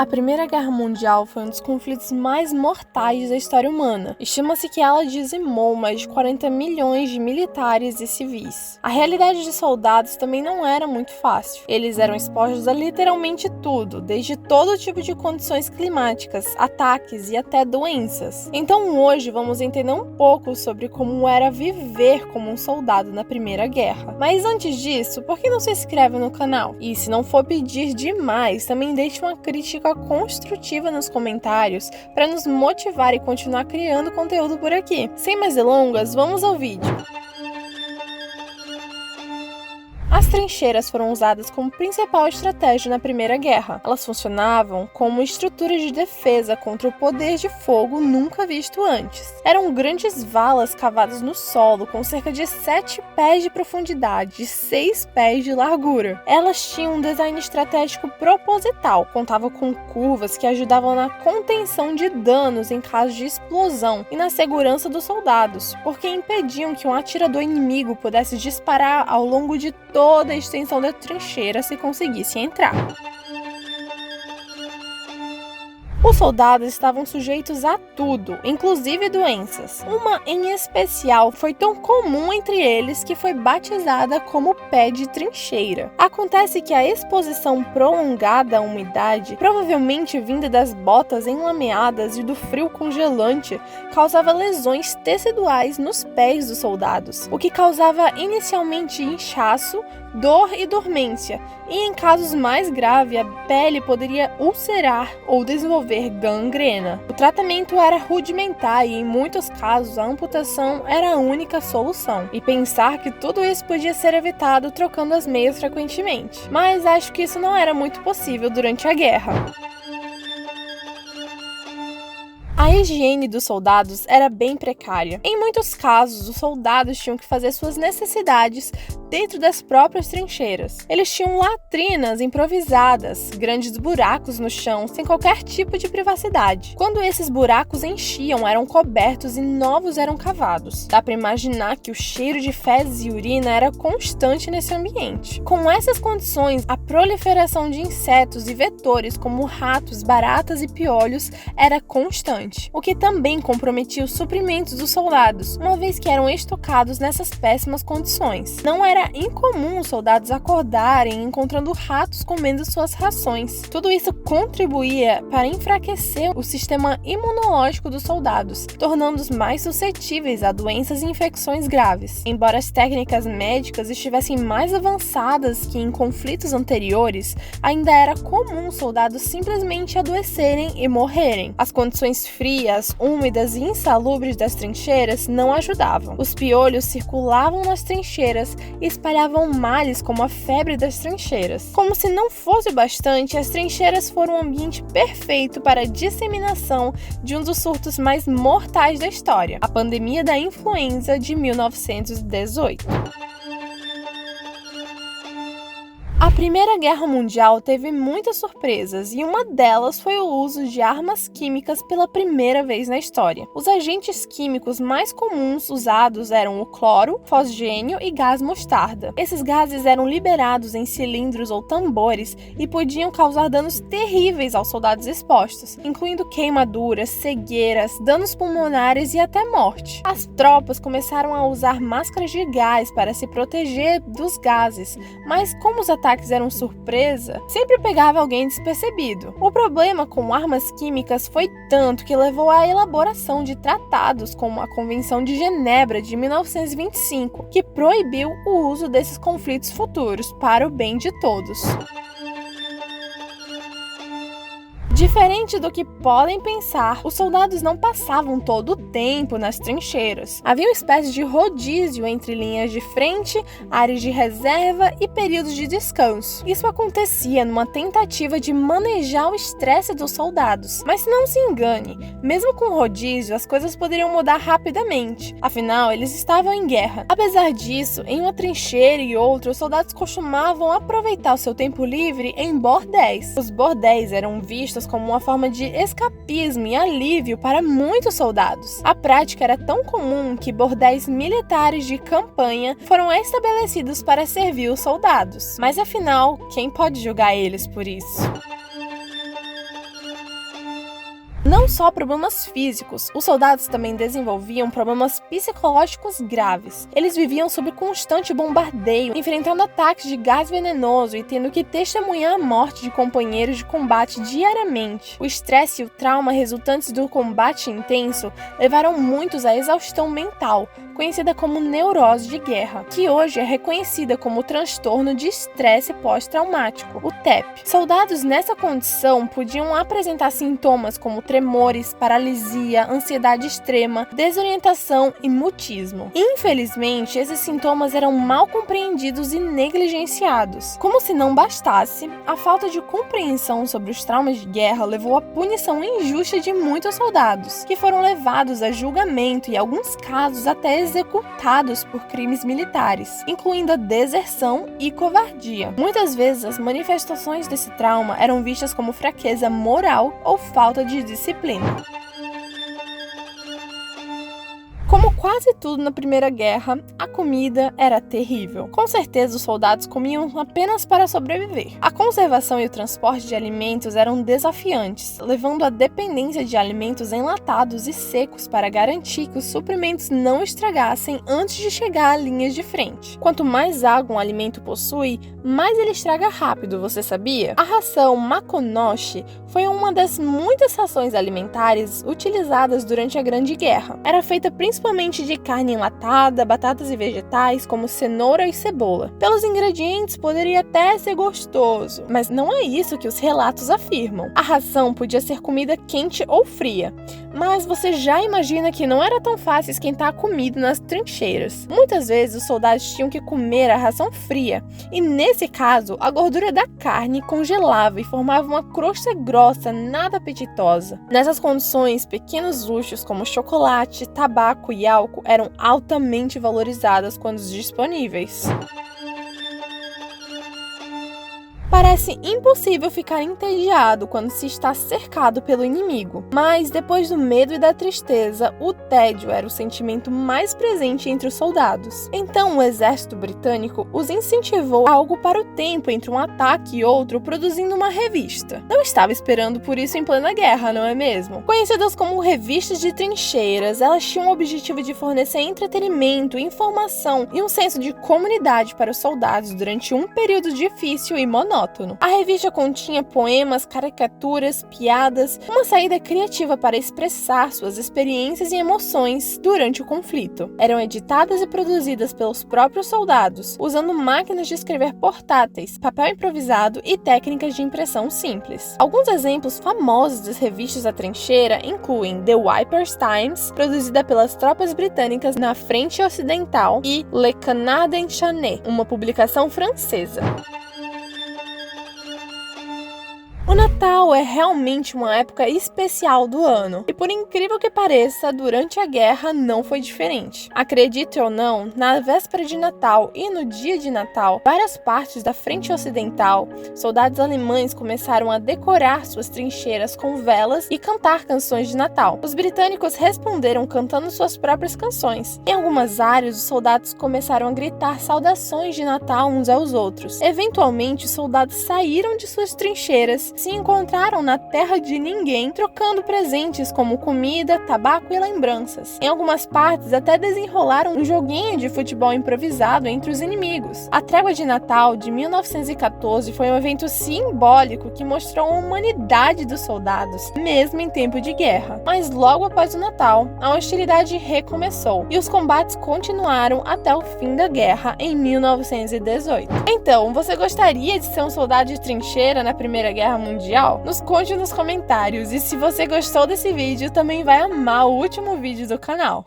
A Primeira Guerra Mundial foi um dos conflitos mais mortais da história humana. Estima-se que ela dizimou mais de 40 milhões de militares e civis. A realidade de soldados também não era muito fácil. Eles eram expostos a literalmente tudo, desde todo tipo de condições climáticas, ataques e até doenças. Então hoje vamos entender um pouco sobre como era viver como um soldado na Primeira Guerra. Mas antes disso, por que não se inscreve no canal? E se não for pedir demais, também deixe uma crítica construtiva nos comentários para nos motivar e continuar criando conteúdo por aqui. Sem mais delongas, vamos ao vídeo. As trincheiras foram usadas como principal estratégia na Primeira Guerra. Elas funcionavam como estruturas de defesa contra o poder de fogo nunca visto antes. Eram grandes valas cavadas no solo com cerca de 7 pés de profundidade e 6 pés de largura. Elas tinham um design estratégico proposital, contavam com curvas que ajudavam na contenção de danos em caso de explosão e na segurança dos soldados, porque impediam que um atirador inimigo pudesse disparar ao longo de toda a extensão da trincheira se conseguisse entrar. Os soldados estavam sujeitos a tudo, inclusive doenças. Uma em especial foi tão comum entre eles que foi batizada como pé de trincheira. Acontece que a exposição prolongada à umidade, provavelmente vinda das botas enlameadas e do frio congelante, causava lesões teciduais nos pés dos soldados, o que causava inicialmente inchaço, dor e dormência, e em casos mais graves a pele poderia ulcerar ou desenvolver gangrena. O tratamento era rudimentar e em muitos casos a amputação era a única solução, e pensar que tudo isso podia ser evitado trocando as meias frequentemente. Mas acho que isso não era muito possível durante a guerra. A higiene dos soldados era bem precária. Em muitos casos, os soldados tinham que fazer suas necessidades dentro das próprias trincheiras. Eles tinham latrinas improvisadas, grandes buracos no chão, sem qualquer tipo de privacidade. Quando esses buracos enchiam, eram cobertos e novos eram cavados. Dá para imaginar que o cheiro de fezes e urina era constante nesse ambiente. Com essas condições, a proliferação de insetos e vetores como ratos, baratas e piolhos era constante, o que também comprometia os suprimentos dos soldados, uma vez que eram estocados nessas péssimas condições. Não era incomum os soldados acordarem encontrando ratos comendo suas rações. Tudo isso contribuía para enfraquecer o sistema imunológico dos soldados, tornando-os mais suscetíveis a doenças e infecções graves. Embora as técnicas médicas estivessem mais avançadas que em conflitos anteriores, ainda era comum os soldados simplesmente adoecerem e morrerem. As condições frias, úmidas e insalubres das trincheiras não ajudavam. Os piolhos circulavam nas trincheiras e espalhavam males como a febre das trincheiras. Como se não fosse bastante, as trincheiras foram um ambiente perfeito para a disseminação de um dos surtos mais mortais da história, a pandemia da influenza de 1918. A Primeira Guerra Mundial teve muitas surpresas e uma delas foi o uso de armas químicas pela primeira vez na história. Os agentes químicos mais comuns usados eram o cloro, fosgênio e gás mostarda. Esses gases eram liberados em cilindros ou tambores e podiam causar danos terríveis aos soldados expostos, incluindo queimaduras, cegueiras, danos pulmonares e até morte. As tropas começaram a usar máscaras de gás para se proteger dos gases, mas como os ataques eram surpresa, sempre pegava alguém despercebido. O problema com armas químicas foi tanto que levou à elaboração de tratados como a Convenção de Genebra de 1925, que proibiu o uso desses conflitos futuros para o bem de todos. Diferente do que podem pensar, os soldados não passavam todo o tempo nas trincheiras. Havia uma espécie de rodízio entre linhas de frente, áreas de reserva e períodos de descanso. Isso acontecia numa tentativa de manejar o estresse dos soldados. Mas não se engane, mesmo com rodízio, as coisas poderiam mudar rapidamente. Afinal, eles estavam em guerra. Apesar disso, em uma trincheira e outra, os soldados costumavam aproveitar o seu tempo livre em bordéis. Os bordéis eram vistos como uma forma de escapismo e alívio para muitos soldados. A prática era tão comum que bordéis militares de campanha foram estabelecidos para servir os soldados. Mas afinal, quem pode julgar eles por isso? Não só problemas físicos, os soldados também desenvolviam problemas psicológicos graves. Eles viviam sob constante bombardeio, enfrentando ataques de gás venenoso e tendo que testemunhar a morte de companheiros de combate diariamente. O estresse e o trauma resultantes do combate intenso levaram muitos à exaustão mental, conhecida como neurose de guerra, que hoje é reconhecida como transtorno de estresse pós-traumático, o TEP. Soldados nessa condição podiam apresentar sintomas como tremores, paralisia, ansiedade extrema, desorientação e mutismo. Infelizmente, esses sintomas eram mal compreendidos e negligenciados. Como se não bastasse, a falta de compreensão sobre os traumas de guerra levou à punição injusta de muitos soldados, que foram levados a julgamento e, em alguns casos, até executados por crimes militares, incluindo a deserção e covardia. Muitas vezes, as manifestações desse trauma eram vistas como fraqueza moral ou falta de disciplina. Como quase tudo na Primeira Guerra, a comida era terrível. Com certeza, os soldados comiam apenas para sobreviver. A conservação e o transporte de alimentos eram desafiantes, levando à dependência de alimentos enlatados e secos para garantir que os suprimentos não estragassem antes de chegar à linha de frente. Quanto mais água um alimento possui, mais ele estraga rápido, você sabia? A ração Makonoshi foi uma das muitas rações alimentares utilizadas durante a Grande Guerra. Era feita principalmente de carne enlatada, batatas e vegetais como cenoura e cebola. Pelos ingredientes, poderia até ser gostoso, mas não é isso que os relatos afirmam. A ração podia ser comida quente ou fria, mas você já imagina que não era tão fácil esquentar a comida nas trincheiras. Muitas vezes os soldados tinham que comer a ração fria, e nesse caso, a gordura da carne congelava e formava uma crosta grossa, nada apetitosa. Nessas condições, pequenos luxos como chocolate, tabaco e álcool eram altamente valorizados quando disponíveis. Parece impossível ficar entediado quando se está cercado pelo inimigo, mas depois do medo e da tristeza, o tédio era o sentimento mais presente entre os soldados. Então o exército britânico os incentivou a algo para o tempo entre um ataque e outro, produzindo uma revista. Não estava esperando por isso em plena guerra, não é mesmo? Conhecidas como revistas de trincheiras, elas tinham o objetivo de fornecer entretenimento, informação e um senso de comunidade para os soldados durante um período difícil e monótono. A revista continha poemas, caricaturas, piadas, uma saída criativa para expressar suas experiências e emoções durante o conflito. Eram editadas e produzidas pelos próprios soldados, usando máquinas de escrever portáteis, papel improvisado e técnicas de impressão simples. Alguns exemplos famosos das revistas da trincheira incluem The Wipers Times, produzida pelas tropas britânicas na Frente Ocidental, e Le Canard Enchaîné, uma publicação francesa. O Natal é realmente uma época especial do ano, e por incrível que pareça, durante a guerra não foi diferente. Acredite ou não, na véspera de Natal e no dia de Natal, várias partes da Frente Ocidental, soldados alemães começaram a decorar suas trincheiras com velas e cantar canções de Natal. Os britânicos responderam cantando suas próprias canções. Em algumas áreas, os soldados começaram a gritar saudações de Natal uns aos outros. Eventualmente, os soldados saíram de suas trincheiras, se encontraram na terra de ninguém, trocando presentes como comida, tabaco e lembranças. Em algumas partes, até desenrolaram um joguinho de futebol improvisado entre os inimigos. A Trégua de Natal de 1914 foi um evento simbólico que mostrou a humanidade dos soldados, mesmo em tempo de guerra. Mas logo após o Natal, a hostilidade recomeçou e os combates continuaram até o fim da guerra em 1918. Então, você gostaria de ser um soldado de trincheira na Primeira Guerra Mundial? Nos conte nos comentários, e se você gostou desse vídeo, também vai amar o último vídeo do canal.